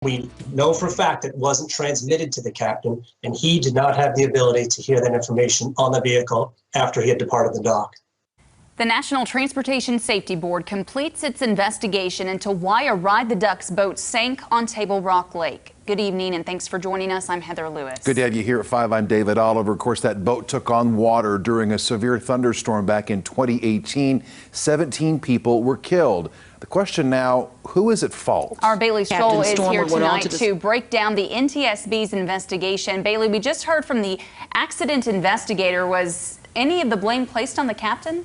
We know for a fact it wasn't transmitted to the captain, and he did not have the ability to hear that information on the vehicle after he had departed the dock. The National Transportation Safety Board completes its investigation into why a Ride the Ducks boat sank on Table Rock Lake. Good evening and thanks for joining us. I'm Heather Lewis. Good to have you here at 5. I'm David Oliver. Of course, that boat took on water during a severe thunderstorm back in 2018. 17 people were killed. The question now, who is at fault? Our Bailey Stoll is here tonight to break down the NTSB's investigation. Bailey, we just heard from the accident investigator. Was any of the blame placed on the captain?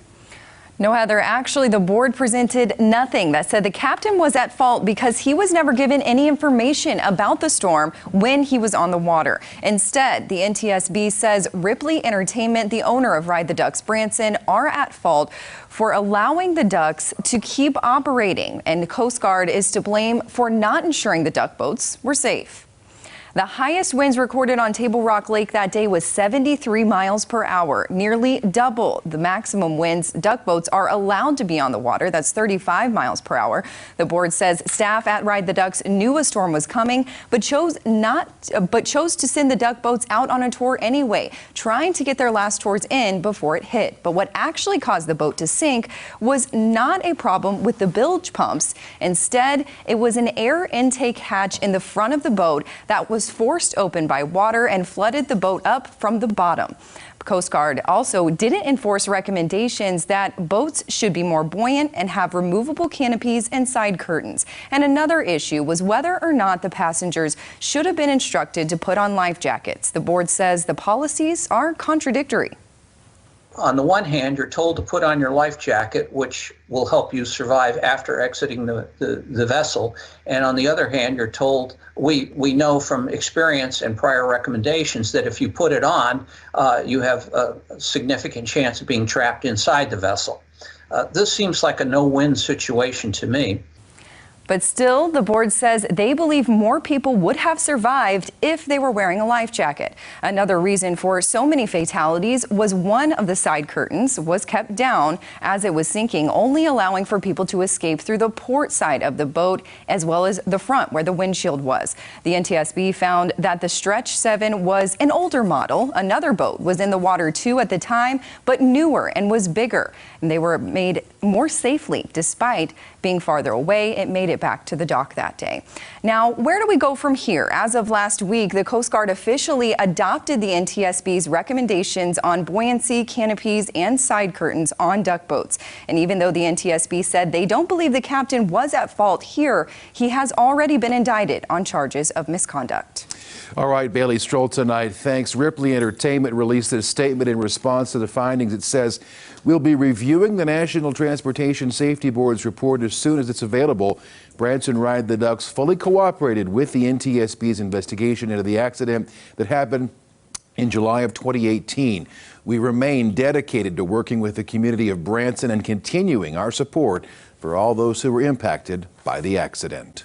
No, Heather. Actually, the board presented nothing that said the captain was at fault because he was never given any information about the storm when he was on the water. Instead, the NTSB says Ripley Entertainment, the owner of Ride the Ducks Branson, are at fault for allowing the Ducks to keep operating, and the Coast Guard is to blame for not ensuring the duck boats were safe. The highest winds recorded on Table Rock Lake that day was 73 miles per hour, nearly double the maximum winds duck boats are allowed to be on the water. That's 35 miles per hour. The board says staff at Ride the Ducks knew a storm was coming, but chose to send the duck boats out on a tour anyway, trying to get their last tours in before it hit. But what actually caused the boat to sink was not a problem with the bilge pumps. Instead, it was an air intake hatch in the front of the boat that was forced open by water and flooded the boat up from the bottom. Coast Guard also didn't enforce recommendations that boats should be more buoyant and have removable canopies and side curtains. And another issue was whether or not the passengers should have been instructed to put on life jackets. The board says the policies are contradictory. On the one hand, you're told to put on your life jacket, which will help you survive after exiting the vessel. And on the other hand, you're told, we know from experience and prior recommendations that if you put it on, you have a significant chance of being trapped inside the vessel. This seems like a no-win situation to me. But still, the board says they believe more people would have survived if they were wearing a life jacket. Another reason for so many fatalities was one of the side curtains was kept down as it was sinking, only allowing for people to escape through the port side of the boat as well as the front where the windshield was. The NTSB found that the Stretch 7 was an older model. Another boat was in the water too at the time, but newer and was bigger. And they were made more safely despite being farther away. It made it back to the dock that day. Now, where do we go from here? As of last week, the Coast Guard officially adopted the NTSB's recommendations on buoyancy, canopies, and side curtains on duck boats. And even though the NTSB said they don't believe the captain was at fault here, he has already been indicted on charges of misconduct. All right, Bailey Stoll tonight. Thanks. Ripley Entertainment released a statement in response to the findings. It says, we'll be reviewing the National Transportation Safety Board's report as soon as it's available. Branson Ride the Ducks fully cooperated with the NTSB's investigation into the accident that happened in July of 2018. We remain dedicated to working with the community of Branson and continuing our support for all those who were impacted by the accident.